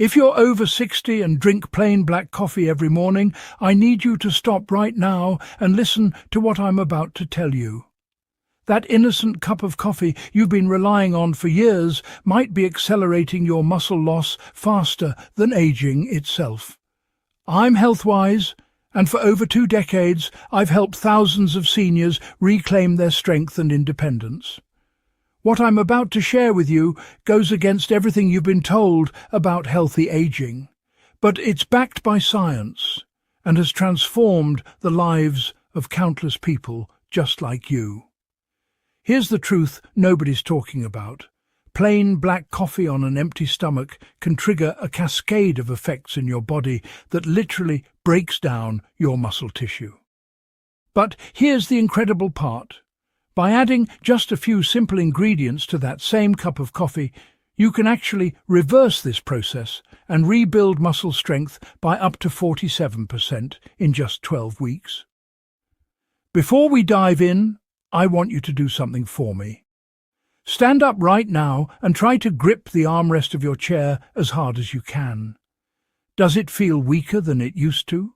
If you're over 60 and drink plain black coffee every morning, I need you to stop right now and listen to what I'm about to tell you. That innocent cup of coffee you've been relying on for years might be accelerating your muscle loss faster than aging itself. I'm HealthWise, and for over 2 decades I've helped thousands of seniors reclaim their strength and independence. What I'm about to share with you goes against everything you've been told about healthy aging, but it's backed by science and has transformed the lives of countless people just like you. Here's the truth nobody's talking about. Plain black coffee on an empty stomach can trigger a cascade of effects in your body that literally breaks down your muscle tissue. But here's the incredible part. By adding just a few simple ingredients to that same cup of coffee, you can actually reverse this process and rebuild muscle strength by up to 47% in just 12 weeks. Before we dive in, I want you to do something for me. Stand up right now and try to grip the armrest of your chair as hard as you can. Does it feel weaker than it used to?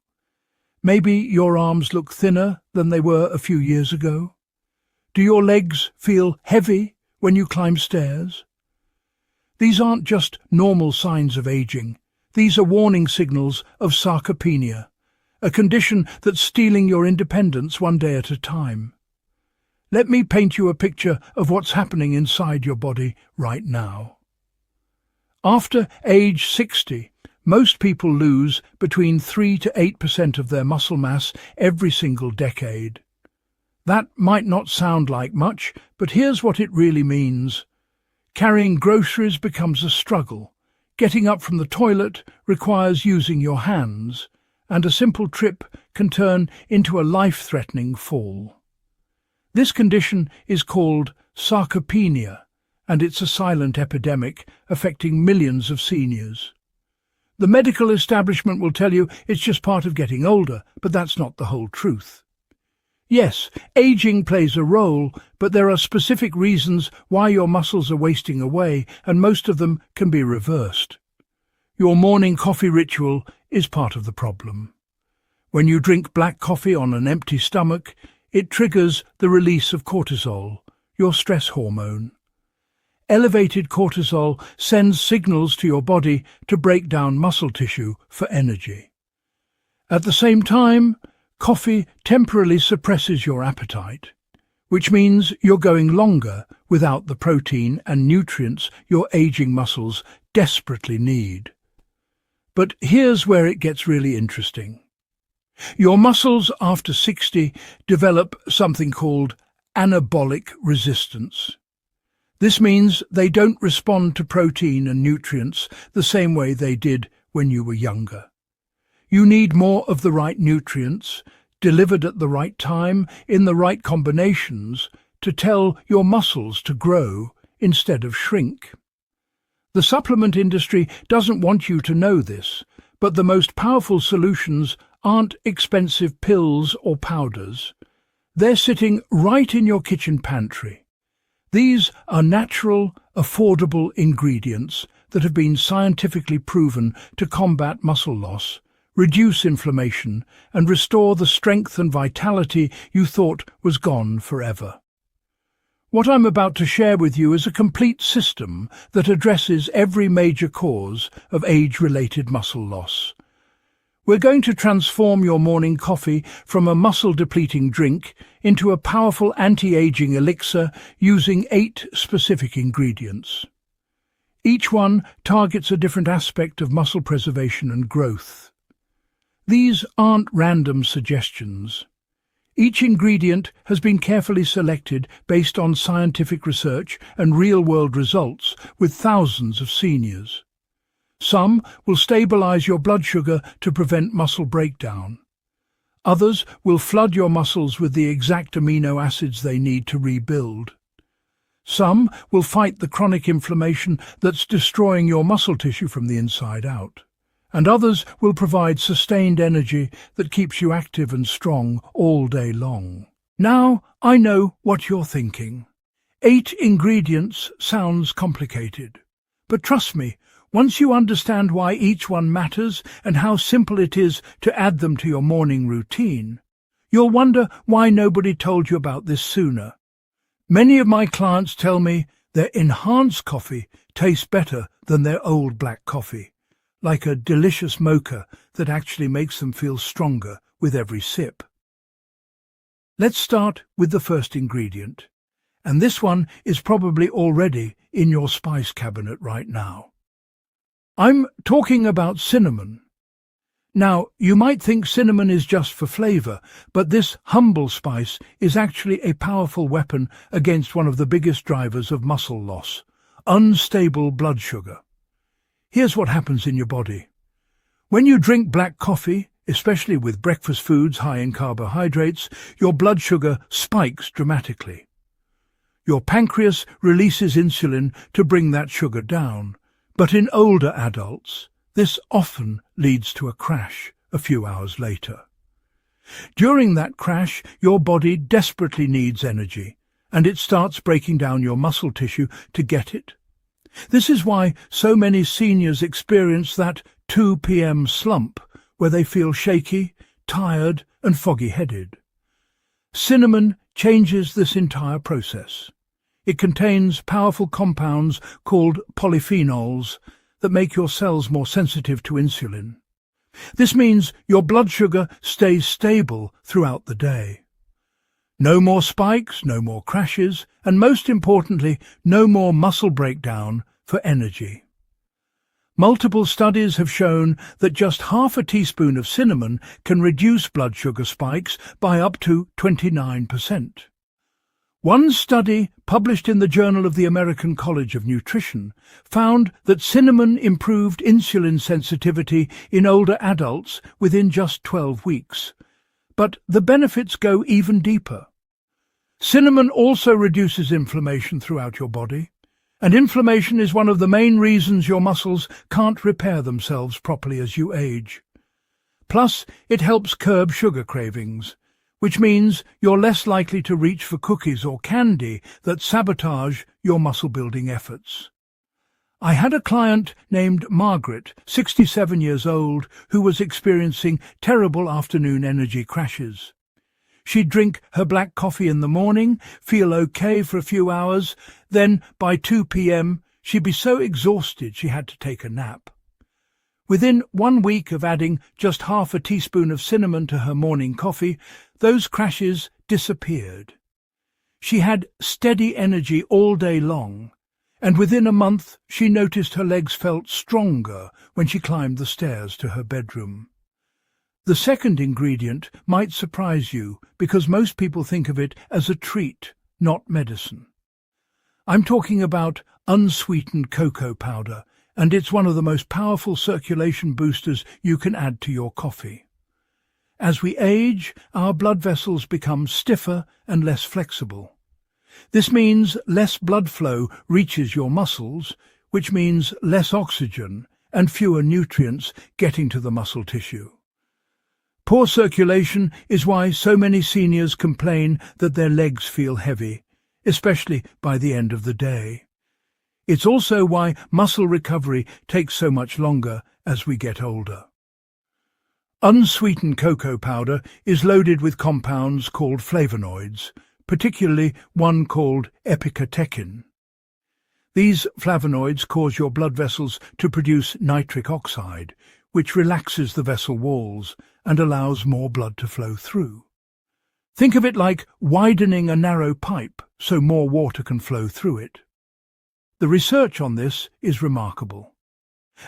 Maybe your arms look thinner than they were a few years ago. Do your legs feel heavy when you climb stairs? These aren't just normal signs of aging. These are warning signals of sarcopenia, a condition that's stealing your independence one day at a time. Let me paint you a picture of what's happening inside your body right now. After age 60, most people lose between 3 to 8% of their muscle mass every single decade. That might not sound like much, but here's what it really means. Carrying groceries becomes a struggle. Getting up from the toilet requires using your hands, and a simple trip can turn into a life-threatening fall. This condition is called sarcopenia, and it's a silent epidemic affecting millions of seniors. The medical establishment will tell you it's just part of getting older, but that's not the whole truth. Yes, aging plays a role, but there are specific reasons why your muscles are wasting away, and most of them can be reversed. Your morning coffee ritual is part of the problem. When you drink black coffee on an empty stomach, it triggers the release of cortisol, your stress hormone. Elevated cortisol sends signals to your body to break down muscle tissue for energy. At the same time, coffee temporarily suppresses your appetite, which means you're going longer without the protein and nutrients your aging muscles desperately need. But here's where it gets really interesting. Your muscles after 60 develop something called anabolic resistance. This means they don't respond to protein and nutrients the same way they did when you were younger. You need more of the right nutrients, delivered at the right time, in the right combinations, to tell your muscles to grow instead of shrink. The supplement industry doesn't want you to know this, but the most powerful solutions aren't expensive pills or powders. They're sitting right in your kitchen pantry. These are natural, affordable ingredients that have been scientifically proven to combat muscle loss, reduce inflammation, and restore the strength and vitality you thought was gone forever. What I'm about to share with you is a complete system that addresses every major cause of age-related muscle loss. We're going to transform your morning coffee from a muscle-depleting drink into a powerful anti-aging elixir using 8 specific ingredients. Each one targets a different aspect of muscle preservation and growth. These aren't random suggestions. Each ingredient has been carefully selected based on scientific research and real-world results with thousands of seniors. Some will stabilize your blood sugar to prevent muscle breakdown. Others will flood your muscles with the exact amino acids they need to rebuild. Some will fight the chronic inflammation that's destroying your muscle tissue from the inside out. And others will provide sustained energy that keeps you active and strong all day long. Now, I know what you're thinking. 8 ingredients sounds complicated. But trust me, Once you understand why each one matters and how simple it is to add them to your morning routine, you'll wonder why nobody told you about this sooner. Many of my clients tell me their enhanced coffee tastes better than their old black coffee, like a delicious mocha that actually makes them feel stronger with every sip. Let's start with the first ingredient, and this one is probably already in your spice cabinet right now. I'm talking about cinnamon. Now, you might think cinnamon is just for flavor, but this humble spice is actually a powerful weapon against one of the biggest drivers of muscle loss, unstable blood sugar. Here's what happens in your body. When you drink black coffee, especially with breakfast foods high in carbohydrates, your blood sugar spikes dramatically. Your pancreas releases insulin to bring that sugar down, but in older adults, this often leads to a crash a few hours later. During that crash, your body desperately needs energy, and it starts breaking down your muscle tissue to get it. This is why so many seniors experience that 2 p.m. slump, where they feel shaky, tired, and foggy-headed. Cinnamon changes this entire process. It contains powerful compounds called polyphenols that make your cells more sensitive to insulin. This means your blood sugar stays stable throughout the day. No more spikes, no more crashes, and most importantly, no more muscle breakdown for energy. Multiple studies have shown that just half a teaspoon of cinnamon can reduce blood sugar spikes by up to 29%. One study, published in the Journal of the American College of Nutrition, found that cinnamon improved insulin sensitivity in older adults within just 12 weeks. But the benefits go even deeper. Cinnamon also reduces inflammation throughout your body, and inflammation is one of the main reasons your muscles can't repair themselves properly as you age. Plus, it helps curb sugar cravings, which means you're less likely to reach for cookies or candy that sabotage your muscle-building efforts. I had a client named Margaret, 67 years old, who was experiencing terrible afternoon energy crashes. She'd drink her black coffee in the morning, feel okay for a few hours, then by 2 p.m. she'd be so exhausted she had to take a nap. Within 1 week of adding just half a teaspoon of cinnamon to her morning coffee, those crashes disappeared. She had steady energy all day long, and within a month she noticed her legs felt stronger when she climbed the stairs to her bedroom. The second ingredient might surprise you because most people think of it as a treat, not medicine. I'm talking about unsweetened cocoa powder, and it's one of the most powerful circulation boosters you can add to your coffee. As we age, our blood vessels become stiffer and less flexible. This means less blood flow reaches your muscles, which means less oxygen and fewer nutrients getting to the muscle tissue. Poor circulation is why so many seniors complain that their legs feel heavy, especially by the end of the day. It's also why muscle recovery takes so much longer as we get older. Unsweetened cocoa powder is loaded with compounds called flavonoids, particularly one called epicatechin. These flavonoids cause your blood vessels to produce nitric oxide, which relaxes the vessel walls and allows more blood to flow through. Think of it like widening a narrow pipe so more water can flow through it. The research on this is remarkable.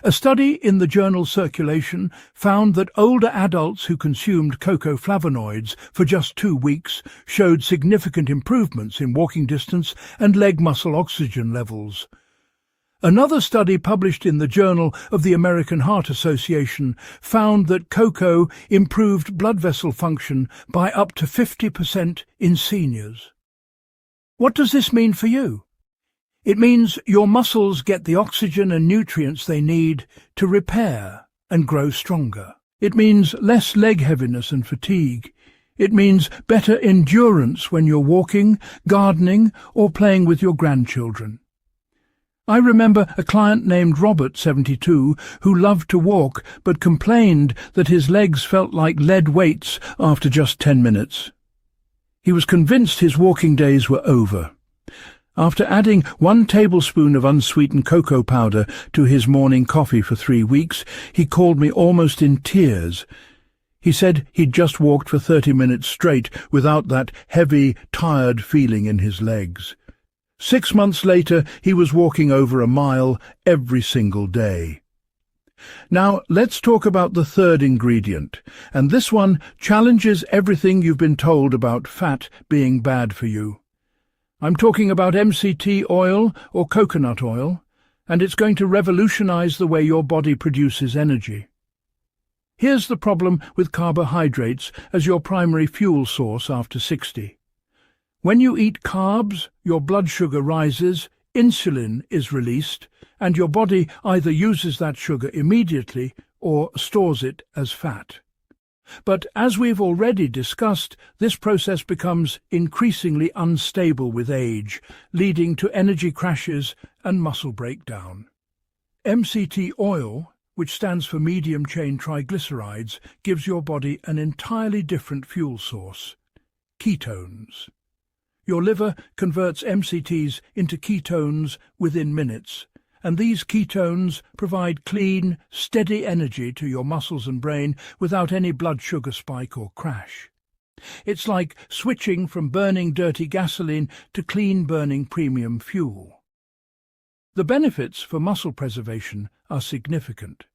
A study in the journal Circulation found that older adults who consumed cocoa flavonoids for just 2 weeks showed significant improvements in walking distance and leg muscle oxygen levels. Another study published in the Journal of the American Heart Association found that cocoa improved blood vessel function by up to 50% in seniors. What does this mean for you? It means your muscles get the oxygen and nutrients they need to repair and grow stronger. It means less leg heaviness and fatigue. It means better endurance when you're walking, gardening, or playing with your grandchildren. I remember a client named Robert, 72, who loved to walk but complained that his legs felt like lead weights after just 10 minutes. He was convinced his walking days were over. After adding 1 tablespoon of unsweetened cocoa powder to his morning coffee for 3 weeks, he called me almost in tears. He said he'd just walked for 30 minutes straight without that heavy, tired feeling in his legs. 6 months later, he was walking over a mile every single day. Now, let's talk about the third ingredient, and this one challenges everything you've been told about fat being bad for you. I'm talking about MCT oil or coconut oil, and it's going to revolutionize the way your body produces energy. Here's the problem with carbohydrates as your primary fuel source after 60. When you eat carbs, your blood sugar rises, insulin is released, and your body either uses that sugar immediately or stores it as fat. But as we've already discussed, this process becomes increasingly unstable with age, leading to energy crashes and muscle breakdown. MCT oil, which stands for medium-chain triglycerides, gives your body an entirely different fuel source: ketones. Your liver converts MCTs into ketones within minutes, and these ketones provide clean, steady energy to your muscles and brain without any blood sugar spike or crash. It's like switching from burning dirty gasoline to clean-burning premium fuel. The benefits for muscle preservation are significant.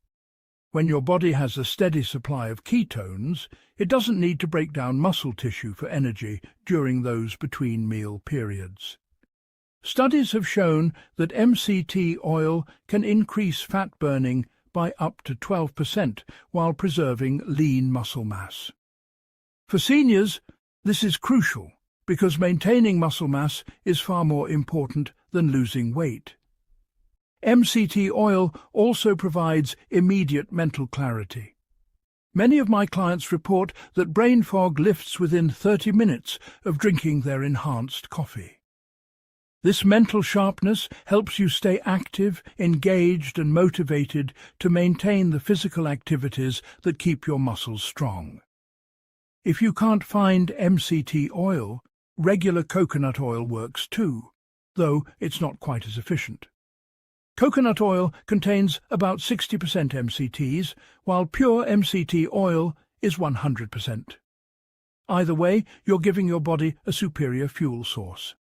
When your body has a steady supply of ketones, it doesn't need to break down muscle tissue for energy during those between-meal periods. Studies have shown that MCT oil can increase fat burning by up to 12% while preserving lean muscle mass. For seniors, this is crucial because maintaining muscle mass is far more important than losing weight. MCT oil also provides immediate mental clarity. Many of my clients report that brain fog lifts within 30 minutes of drinking their enhanced coffee. This mental sharpness helps you stay active, engaged and motivated to maintain the physical activities that keep your muscles strong. If you can't find MCT oil, regular coconut oil works too, though it's not quite as efficient. Coconut oil contains about 60% MCTs, while pure MCT oil is 100%. Either way, you're giving your body a superior fuel source.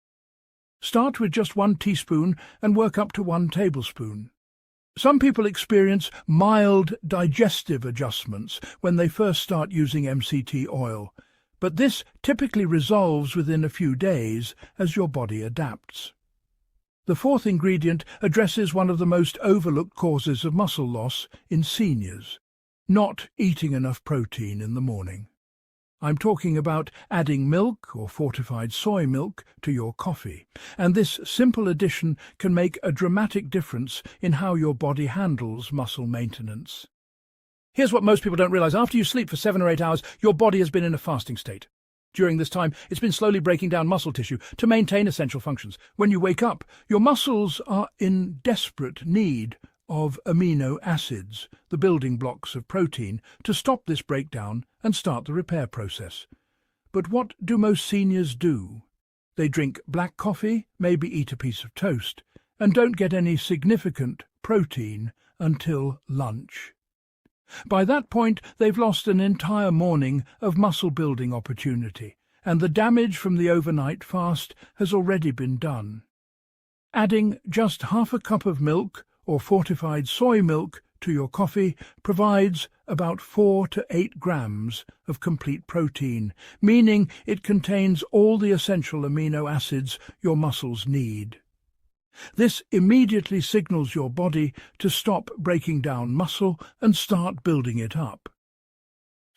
Start with just 1 teaspoon and work up to 1 tablespoon. Some people experience mild digestive adjustments when they first start using MCT oil, but this typically resolves within a few days as your body adapts. The fourth ingredient addresses one of the most overlooked causes of muscle loss in seniors: not eating enough protein in the morning. I'm talking about adding milk or fortified soy milk to your coffee, and this simple addition can make a dramatic difference in how your body handles muscle maintenance. Here's what most people don't realize: after you sleep for 7 or 8 hours, your body has been in a fasting state. During this time, it's been slowly breaking down muscle tissue to maintain essential functions. When you wake up, your muscles are in desperate need of amino acids, the building blocks of protein, to stop this breakdown and start the repair process. But what do most seniors do? They drink black coffee, maybe eat a piece of toast, and don't get any significant protein until lunch. By that point, they've lost an entire morning of muscle-building opportunity, and the damage from the overnight fast has already been done. Adding just half a cup of milk or fortified soy milk to your coffee provides about 4 to 8 grams of complete protein, meaning it contains all the essential amino acids your muscles need. This immediately signals your body to stop breaking down muscle and start building it up.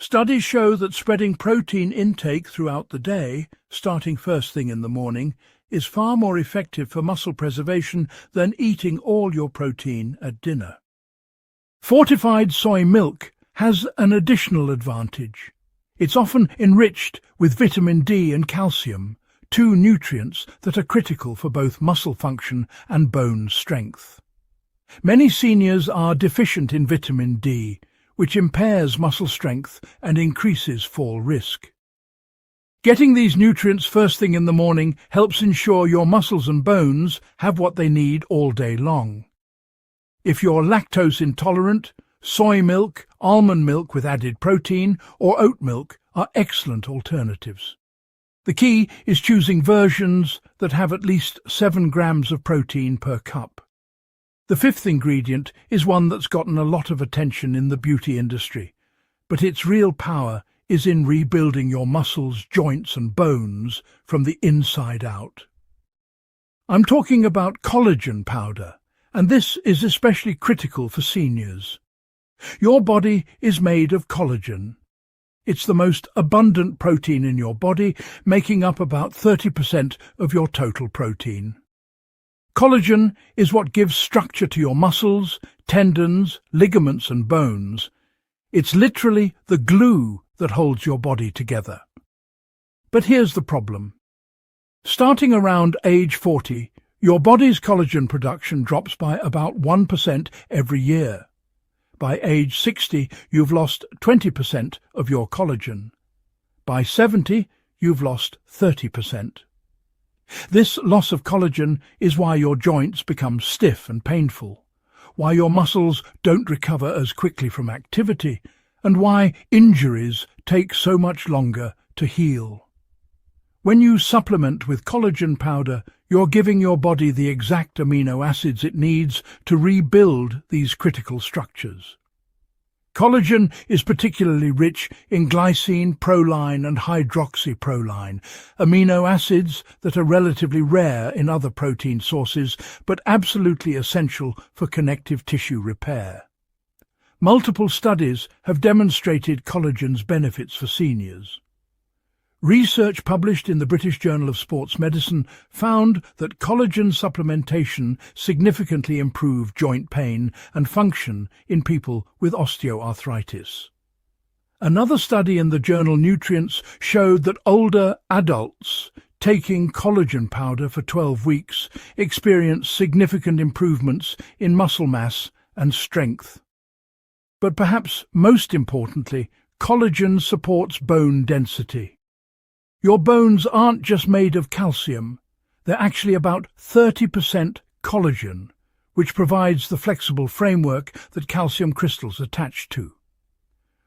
Studies show that spreading protein intake throughout the day, starting first thing in the morning, is far more effective for muscle preservation than eating all your protein at dinner. Fortified soy milk has an additional advantage. It's often enriched with vitamin D and calcium, two nutrients that are critical for both muscle function and bone strength. Many seniors are deficient in vitamin D, which impairs muscle strength and increases fall risk. Getting these nutrients first thing in the morning helps ensure your muscles and bones have what they need all day long. If you're lactose intolerant, soy milk, almond milk with added protein, or oat milk are excellent alternatives. The key is choosing versions that have at least 7 grams of protein per cup. The fifth ingredient is one that's gotten a lot of attention in the beauty industry, but its real power is in rebuilding your muscles, joints and bones from the inside out. I'm talking about collagen powder, and this is especially critical for seniors. Your body is made of collagen. It's the most abundant protein in your body, making up about 30% of your total protein. Collagen is what gives structure to your muscles, tendons, ligaments and bones. It's literally the glue that holds your body together. But here's the problem. Starting around age 40, your body's collagen production drops by about 1% every year. By age 60, you've lost 20% of your collagen. By 70, you've lost 30%. This loss of collagen is why your joints become stiff and painful, why your muscles don't recover as quickly from activity, and why injuries take so much longer to heal. When you supplement with collagen powder, you're giving your body the exact amino acids it needs to rebuild these critical structures. Collagen is particularly rich in glycine, proline and hydroxyproline, amino acids that are relatively rare in other protein sources but absolutely essential for connective tissue repair. Multiple studies have demonstrated collagen's benefits for seniors. Research published in the British Journal of Sports Medicine found that collagen supplementation significantly improved joint pain and function in people with osteoarthritis. Another study in the journal Nutrients showed that older adults taking collagen powder for 12 weeks experienced significant improvements in muscle mass and strength. But perhaps most importantly, collagen supports bone density. Your bones aren't just made of calcium, they're actually about 30% collagen, which provides the flexible framework that calcium crystals attach to.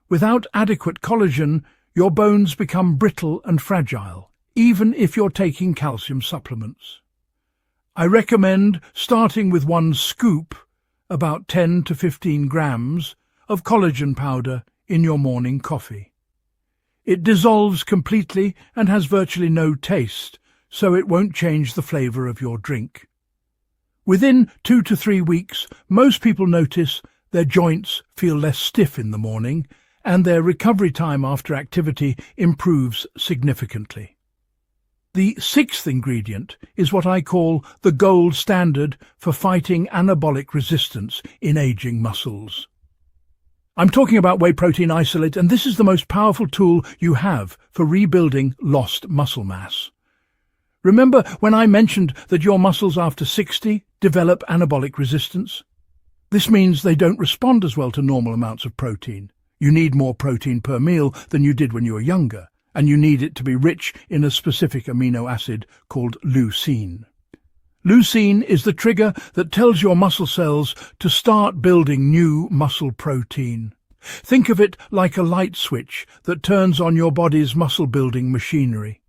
Without adequate collagen, your bones become brittle and fragile, even if you're taking calcium supplements. I recommend starting with 1 scoop, about 10 to 15 grams, of collagen powder in your morning coffee. It dissolves completely and has virtually no taste, so it won't change the flavour of your drink. Within 2 to 3 weeks, most people notice their joints feel less stiff in the morning, and their recovery time after activity improves significantly. The sixth ingredient is what I call the gold standard for fighting anabolic resistance in aging muscles. I'm talking about whey protein isolate, and this is the most powerful tool you have for rebuilding lost muscle mass. Remember when I mentioned that your muscles after 60 develop anabolic resistance? This means they don't respond as well to normal amounts of protein. You need more protein per meal than you did when you were younger, and you need it to be rich in a specific amino acid called leucine. Leucine is the trigger that tells your muscle cells to start building new muscle protein. Think of it like a light switch that turns on your body's muscle-building machinery.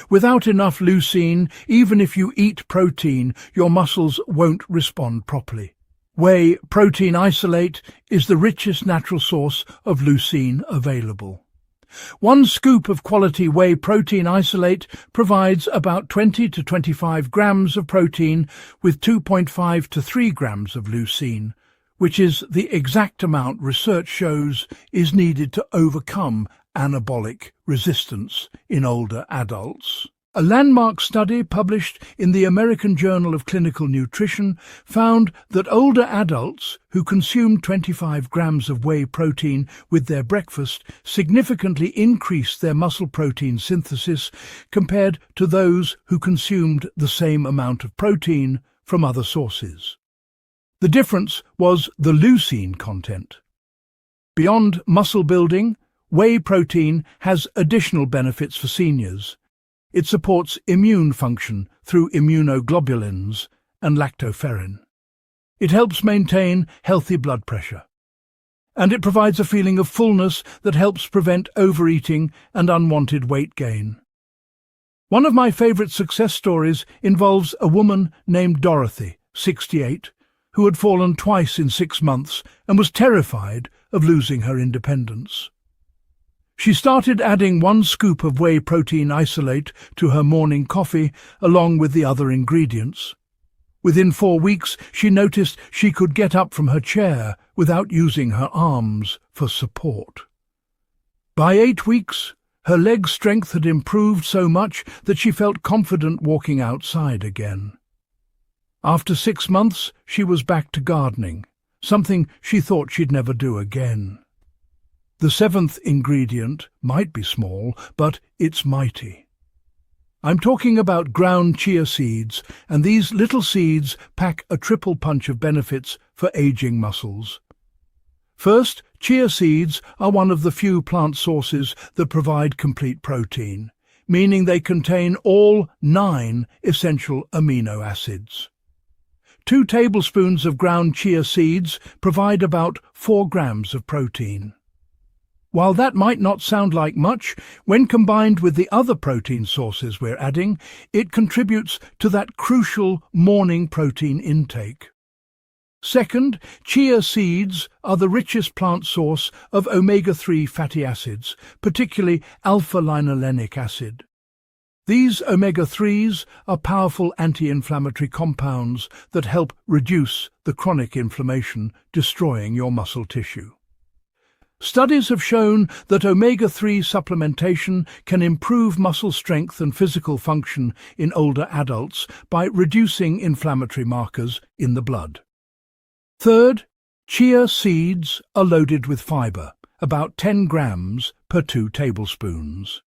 Without enough leucine, even if you eat protein, your muscles won't respond properly. Whey protein isolate is the richest natural source of leucine available. 1 scoop of quality whey protein isolate provides about 20 to 25 grams of protein with 2.5 to 3 grams of leucine, which is the exact amount research shows is needed to overcome anabolic resistance in older adults. A landmark study published in the American Journal of Clinical Nutrition found that older adults who consumed 25 grams of whey protein with their breakfast significantly increased their muscle protein synthesis compared to those who consumed the same amount of protein from other sources. The difference was the leucine content. Beyond muscle building, whey protein has additional benefits for seniors. It supports immune function through immunoglobulins and lactoferrin. It helps maintain healthy blood pressure. And it provides a feeling of fullness that helps prevent overeating and unwanted weight gain. One of my favorite success stories involves a woman named Dorothy, 68, who had fallen twice in 6 months and was terrified of losing her independence. She started adding 1 scoop of whey protein isolate to her morning coffee along with the other ingredients. Within 4 weeks, she noticed she could get up from her chair without using her arms for support. By 8 weeks, her leg strength had improved so much that she felt confident walking outside again. After 6 months, she was back to gardening, something she thought she'd never do again. The 7th ingredient might be small, but it's mighty. I'm talking about ground chia seeds, and these little seeds pack a triple punch of benefits for aging muscles. First, chia seeds are one of the few plant sources that provide complete protein, meaning they contain all 9 essential amino acids. 2 tablespoons of ground chia seeds provide about 4 grams of protein. While that might not sound like much, when combined with the other protein sources we're adding, it contributes to that crucial morning protein intake. Second, chia seeds are the richest plant source of omega-3 fatty acids, particularly alpha-linolenic acid. These omega-3s are powerful anti-inflammatory compounds that help reduce the chronic inflammation destroying your muscle tissue. Studies have shown that omega-3 supplementation can improve muscle strength and physical function in older adults by reducing inflammatory markers in the blood. Third, chia seeds are loaded with fiber, about 10 grams per 2 tablespoons.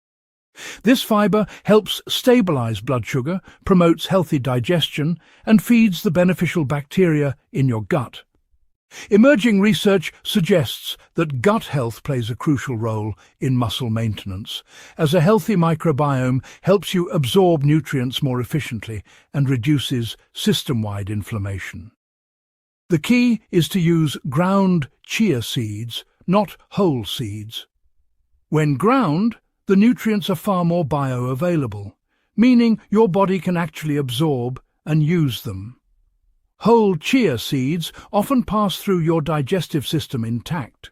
This fiber helps stabilize blood sugar, promotes healthy digestion, and feeds the beneficial bacteria in your gut. Emerging research suggests that gut health plays a crucial role in muscle maintenance, as a healthy microbiome helps you absorb nutrients more efficiently and reduces system-wide inflammation. The key is to use ground chia seeds, not whole seeds. When ground, the nutrients are far more bioavailable, meaning your body can actually absorb and use them. Whole chia seeds often pass through your digestive system intact.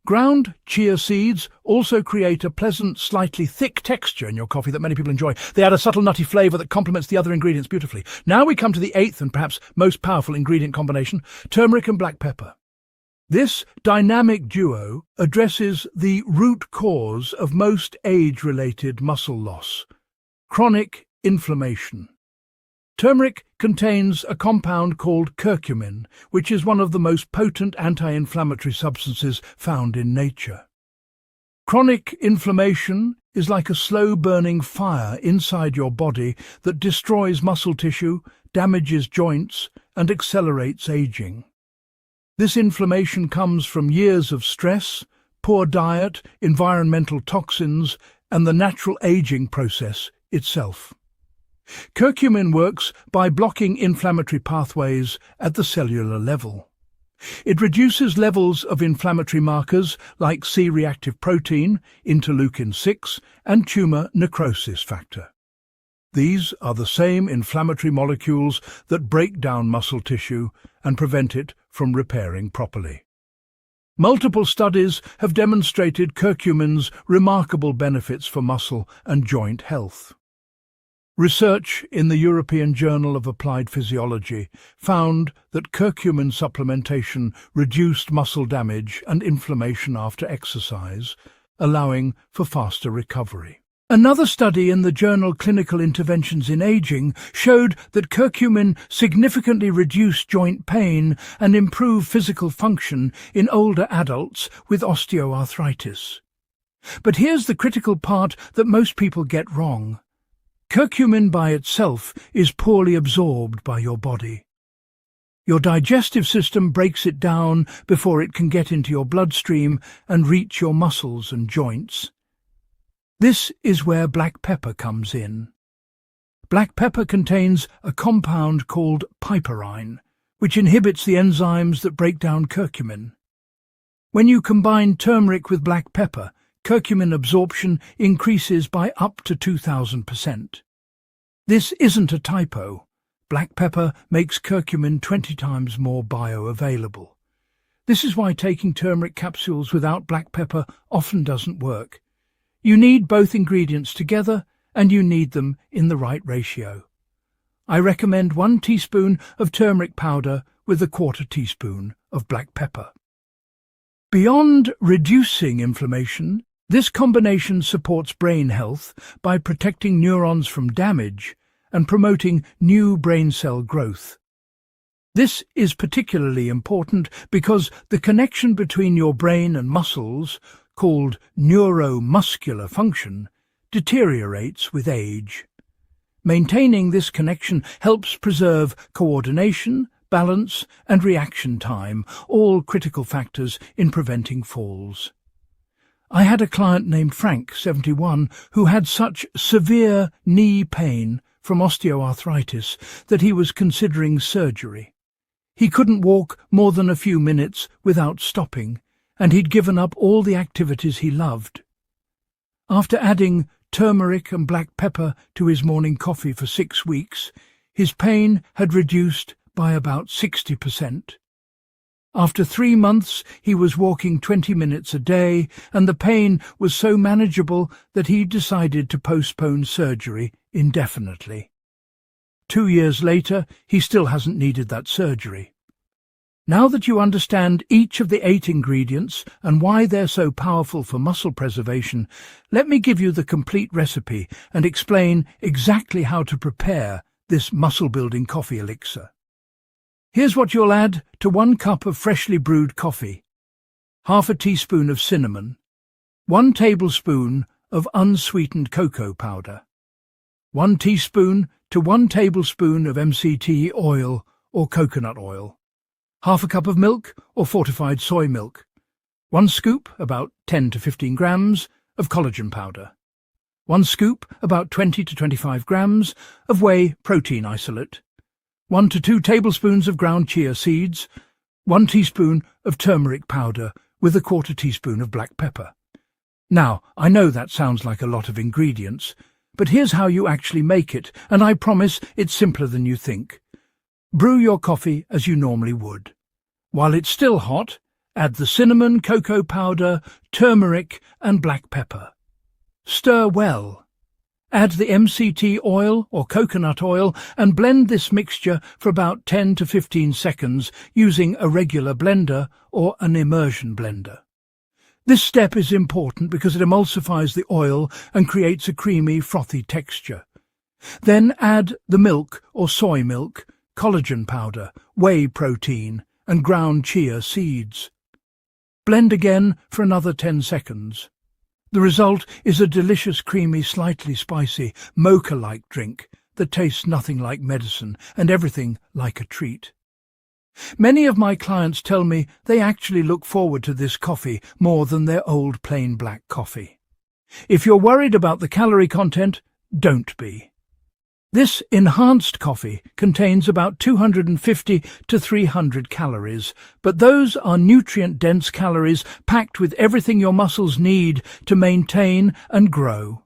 Ground chia seeds also create a pleasant, slightly thick texture in your coffee that many people enjoy. They add a subtle nutty flavour that complements the other ingredients beautifully. Now we come to the 8th and perhaps most powerful ingredient combination, turmeric and black pepper. This dynamic duo addresses the root cause of most age-related muscle loss, chronic inflammation. Turmeric contains a compound called curcumin, which is one of the most potent anti-inflammatory substances found in nature. Chronic inflammation is like a slow-burning fire inside your body that destroys muscle tissue, damages joints, and accelerates aging. This inflammation comes from years of stress, poor diet, environmental toxins, and the natural aging process itself. Curcumin works by blocking inflammatory pathways at the cellular level. It reduces levels of inflammatory markers like C-reactive protein, interleukin-6, and tumor necrosis factor. These are the same inflammatory molecules that break down muscle tissue and prevent it from repairing properly. Multiple studies have demonstrated curcumin's remarkable benefits for muscle and joint health. Research in the European Journal of Applied Physiology found that curcumin supplementation reduced muscle damage and inflammation after exercise, allowing for faster recovery. Another study in the journal Clinical Interventions in Aging showed that curcumin significantly reduced joint pain and improved physical function in older adults with osteoarthritis. But here's the critical part that most people get wrong. Curcumin by itself is poorly absorbed by your body. Your digestive system breaks it down before it can get into your bloodstream and reach your muscles and joints. This is where black pepper comes in. Black pepper contains a compound called piperine, which inhibits the enzymes that break down curcumin. When you combine turmeric with black pepper, curcumin absorption increases by up to 2,000%. This isn't a typo. Black pepper makes curcumin 20 times more bioavailable. This is why taking turmeric capsules without black pepper often doesn't work. You need both ingredients together, and you need them in the right ratio. I recommend 1 teaspoon of turmeric powder with 1/4 teaspoon of black pepper. Beyond reducing inflammation, this combination supports brain health by protecting neurons from damage and promoting new brain cell growth. This is particularly important because the connection between your brain and muscles, called neuromuscular function, deteriorates with age. Maintaining this connection helps preserve coordination, balance, and reaction time, all critical factors in preventing falls. I had a client named Frank, 71, who had such severe knee pain from osteoarthritis that he was considering surgery. He couldn't walk more than a few minutes without stopping, and he'd given up all the activities he loved. After adding turmeric and black pepper to his morning coffee for 6 weeks, his pain had reduced by about 60%. After 3 months, he was walking 20 minutes a day, and the pain was so manageable that he decided to postpone surgery indefinitely. 2 years later, he still hasn't needed that surgery. Now that you understand each of the 8 ingredients and why they're so powerful for muscle preservation, let me give you the complete recipe and explain exactly how to prepare this muscle-building coffee elixir. Here's what you'll add to 1 cup of freshly brewed coffee: 1/2 teaspoon of cinnamon, 1 tablespoon of unsweetened cocoa powder, 1 teaspoon to 1 tablespoon of MCT oil or coconut oil, 1/2 cup of milk or fortified soy milk, 1 scoop, about 10 to 15 grams, of collagen powder, 1 scoop, about 20 to 25 grams, of whey protein isolate, 1 to 2 tablespoons of ground chia seeds, 1 teaspoon of turmeric powder with 1/4 teaspoon of black pepper. Now, I know that sounds like a lot of ingredients, but here's how you actually make it, and I promise it's simpler than you think. Brew your coffee as you normally would. While it's still hot, add the cinnamon, cocoa powder, turmeric, and black pepper. Stir well. Add the MCT oil or coconut oil and blend this mixture for about 10 to 15 seconds using a regular blender or an immersion blender. This step is important because it emulsifies the oil and creates a creamy, frothy texture. Then add the milk or soy milk, collagen powder, whey protein, and ground chia seeds. Blend again for another 10 seconds. The result is a delicious, creamy, slightly spicy, mocha-like drink that tastes nothing like medicine and everything like a treat. Many of my clients tell me they actually look forward to this coffee more than their old plain black coffee. If you're worried about the calorie content, don't be. This enhanced coffee contains about 250 to 300 calories, but those are nutrient-dense calories packed with everything your muscles need to maintain and grow.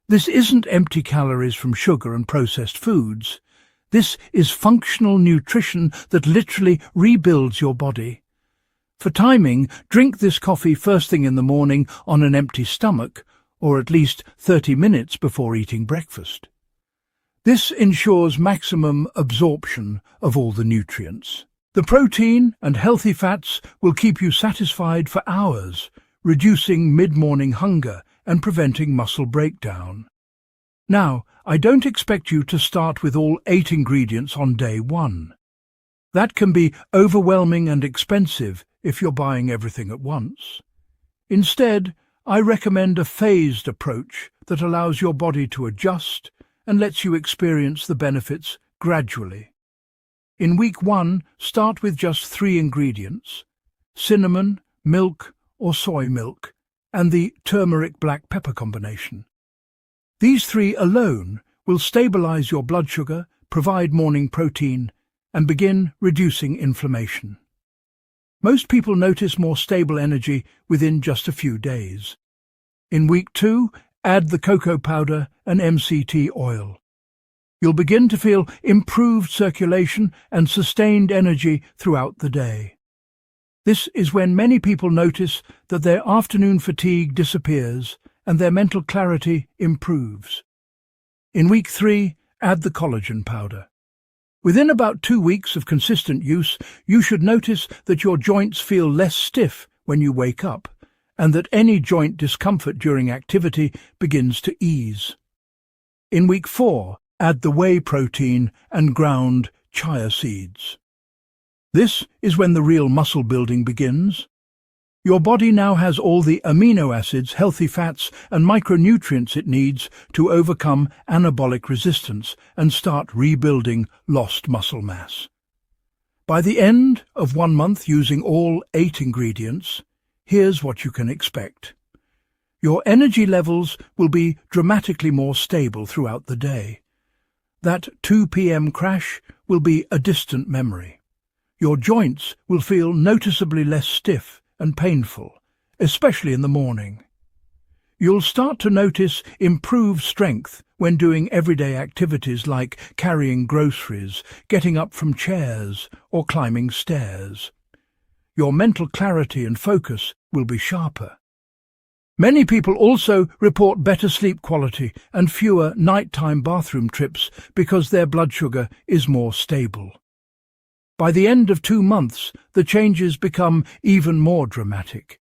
This isn't empty calories from sugar and processed foods. This is functional nutrition that literally rebuilds your body. For timing, drink this coffee first thing in the morning on an empty stomach, or at least 30 minutes before eating breakfast. This ensures maximum absorption of all the nutrients. The protein and healthy fats will keep you satisfied for hours, reducing mid-morning hunger and preventing muscle breakdown. Now, I don't expect you to start with all 8 ingredients on day 1. That can be overwhelming and expensive if you're buying everything at once. Instead, I recommend a phased approach that allows your body to adjust and lets you experience the benefits gradually. In week 1, start with just 3 ingredients: cinnamon, milk or soy milk, and the turmeric black pepper combination. These 3 alone will stabilize your blood sugar, provide morning protein, and begin reducing inflammation. Most people notice more stable energy within just a few days. In week 2, add the cocoa powder and MCT oil. You'll begin to feel improved circulation and sustained energy throughout the day. This is when many people notice that their afternoon fatigue disappears and their mental clarity improves. In week 3, add the collagen powder. Within about 2 weeks of consistent use, you should notice that your joints feel less stiff when you wake up, and that any joint discomfort during activity begins to ease. In week 4, add the whey protein and ground chia seeds. This is when the real muscle building begins. Your body now has all the amino acids, healthy fats, and micronutrients it needs to overcome anabolic resistance and start rebuilding lost muscle mass. By the end of 1 month using all 8 ingredients, here's what you can expect. Your energy levels will be dramatically more stable throughout the day. That 2 p.m. crash will be a distant memory. Your joints will feel noticeably less stiff and painful, especially in the morning. You'll start to notice improved strength when doing everyday activities like carrying groceries, getting up from chairs, or climbing stairs. Your mental clarity and focus will be sharper. Many people also report better sleep quality and fewer nighttime bathroom trips because their blood sugar is more stable. By the end of 2 months, the changes become even more dramatic.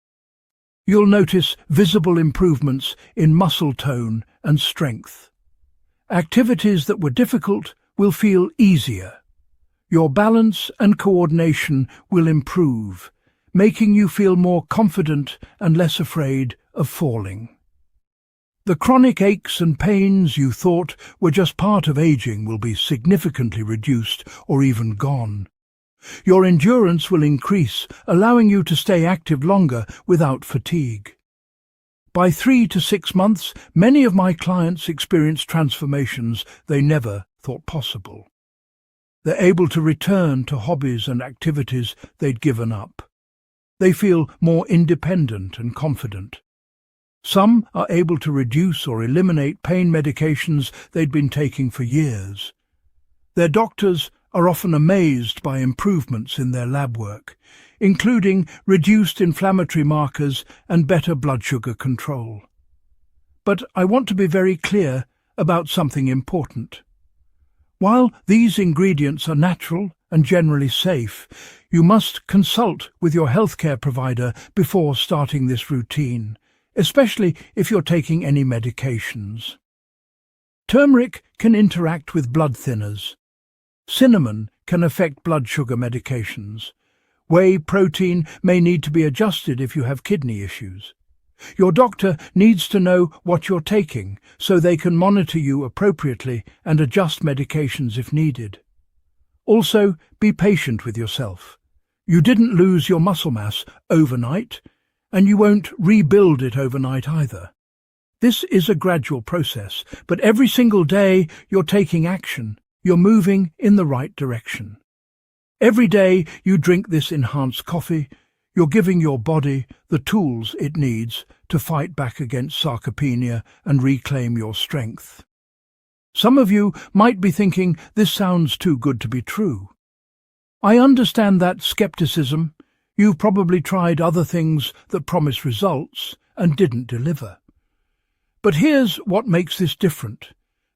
You'll notice visible improvements in muscle tone and strength. Activities that were difficult will feel easier. Your balance and coordination will improve, making you feel more confident and less afraid of falling. The chronic aches and pains you thought were just part of aging will be significantly reduced or even gone. Your endurance will increase, allowing you to stay active longer without fatigue. By 3 to 6 months, many of my clients experience transformations they never thought possible. They're able to return to hobbies and activities they'd given up. They feel more independent and confident. Some are able to reduce or eliminate pain medications they'd been taking for years. Their doctors are often amazed by improvements in their lab work, including reduced inflammatory markers and better blood sugar control. But I want to be very clear about something important. While these ingredients are natural and generally safe, you must consult with your healthcare provider before starting this routine, especially if you're taking any medications. Turmeric can interact with blood thinners. Cinnamon can affect blood sugar medications. Whey protein may need to be adjusted if you have kidney issues. Your doctor needs to know what you're taking so they can monitor you appropriately and adjust medications if needed. Also, be patient with yourself. You didn't lose your muscle mass overnight, and you won't rebuild it overnight either. This is a gradual process, but every single day you're taking action. You're moving in the right direction. Every day you drink this enhanced coffee, you're giving your body the tools it needs to fight back against sarcopenia and reclaim your strength. Some of you might be thinking this sounds too good to be true. I understand that skepticism. You've probably tried other things that promise results and didn't deliver. But here's what makes this different.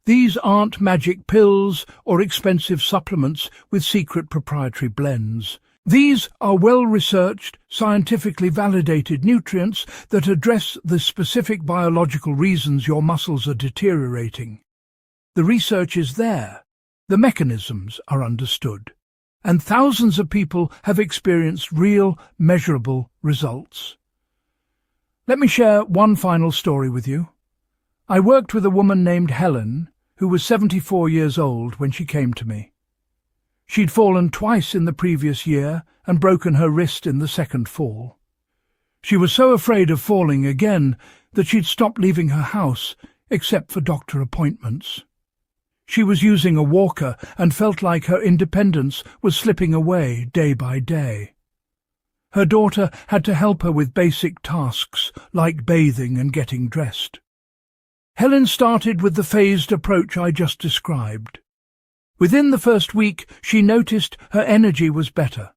These aren't magic pills or expensive supplements with secret proprietary blends. These are well-researched, scientifically validated nutrients that address the specific biological reasons your muscles are deteriorating. The research is there, the mechanisms are understood, and thousands of people have experienced real, measurable results. Let me share one final story with you. I worked with a woman named Helen, who was 74 years old when she came to me. She'd fallen twice in the previous year and broken her wrist in the second fall. She was so afraid of falling again that she'd stopped leaving her house except for doctor appointments. She was using a walker and felt like her independence was slipping away day by day. Her daughter had to help her with basic tasks like bathing and getting dressed. Helen started with the phased approach I just described. Within the first week, she noticed her energy was better.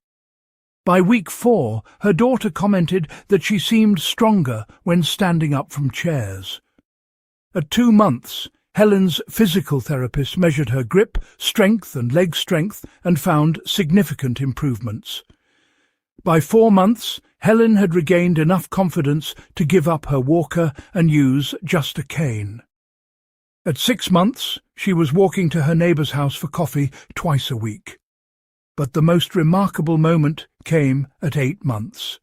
By week 4, her daughter commented that she seemed stronger when standing up from chairs. At 2 months, Helen's physical therapist measured her grip, strength and leg strength and found significant improvements. By 4 months, Helen had regained enough confidence to give up her walker and use just a cane. At 6 months, she was walking to her neighbour's house for coffee twice a week. But the most remarkable moment came at 8 months.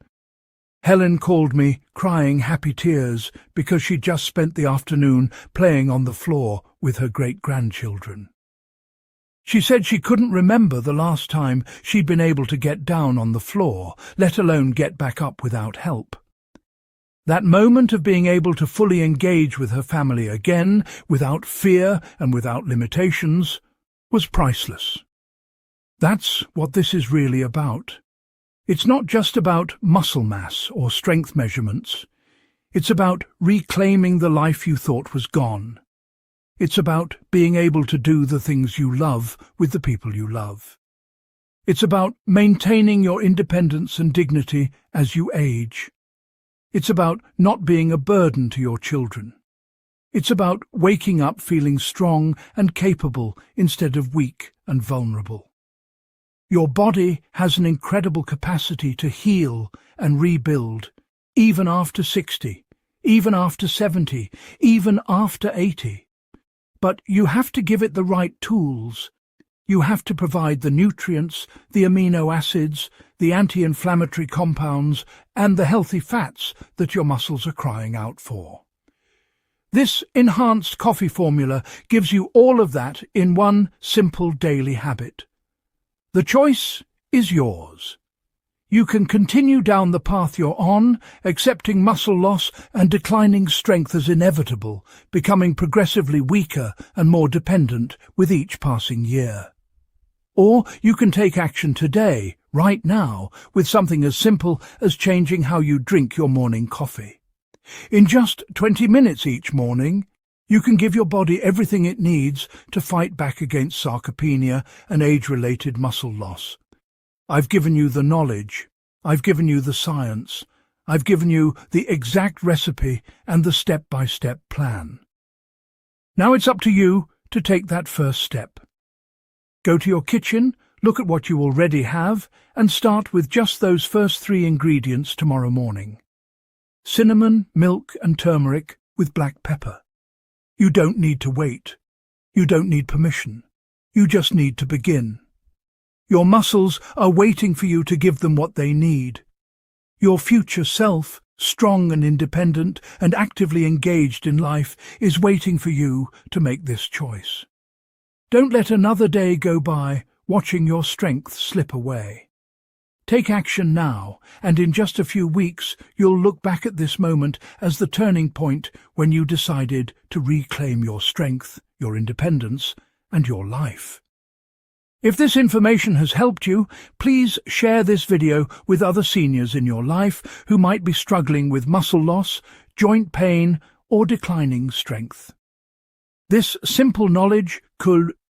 Helen called me, crying happy tears, because she'd just spent the afternoon playing on the floor with her great-grandchildren. She said she couldn't remember the last time she'd been able to get down on the floor, let alone get back up without help. That moment of being able to fully engage with her family again, without fear and without limitations, was priceless. That's what this is really about. It's not just about muscle mass or strength measurements. It's about reclaiming the life you thought was gone. It's about being able to do the things you love with the people you love. It's about maintaining your independence and dignity as you age. It's about not being a burden to your children. It's about waking up feeling strong and capable instead of weak and vulnerable. Your body has an incredible capacity to heal and rebuild, even after 60, even after 70, even after 80. But you have to give it the right tools. You have to provide the nutrients, the amino acids, the anti-inflammatory compounds, and the healthy fats that your muscles are crying out for. This enhanced coffee formula gives you all of that in one simple daily habit. The choice is yours. You can continue down the path you're on, accepting muscle loss and declining strength as inevitable, becoming progressively weaker and more dependent with each passing year. Or you can take action today, right now, with something as simple as changing how you drink your morning coffee. In just 20 minutes each morning, you can give your body everything it needs to fight back against sarcopenia and age-related muscle loss. I've given you the knowledge, I've given you the science, I've given you the exact recipe and the step-by-step plan. Now it's up to you to take that first step. Go to your kitchen, look at what you already have, and start with just those first 3 ingredients tomorrow morning. Cinnamon, milk and turmeric with black pepper. You don't need to wait. You don't need permission. You just need to begin. Your muscles are waiting for you to give them what they need. Your future self, strong and independent and actively engaged in life, is waiting for you to make this choice. Don't let another day go by watching your strength slip away. Take action now, and in just a few weeks you'll look back at this moment as the turning point when you decided to reclaim your strength, your independence, and your life. If this information has helped you, please share this video with other seniors in your life who might be struggling with muscle loss, joint pain, or declining strength. This simple knowledge could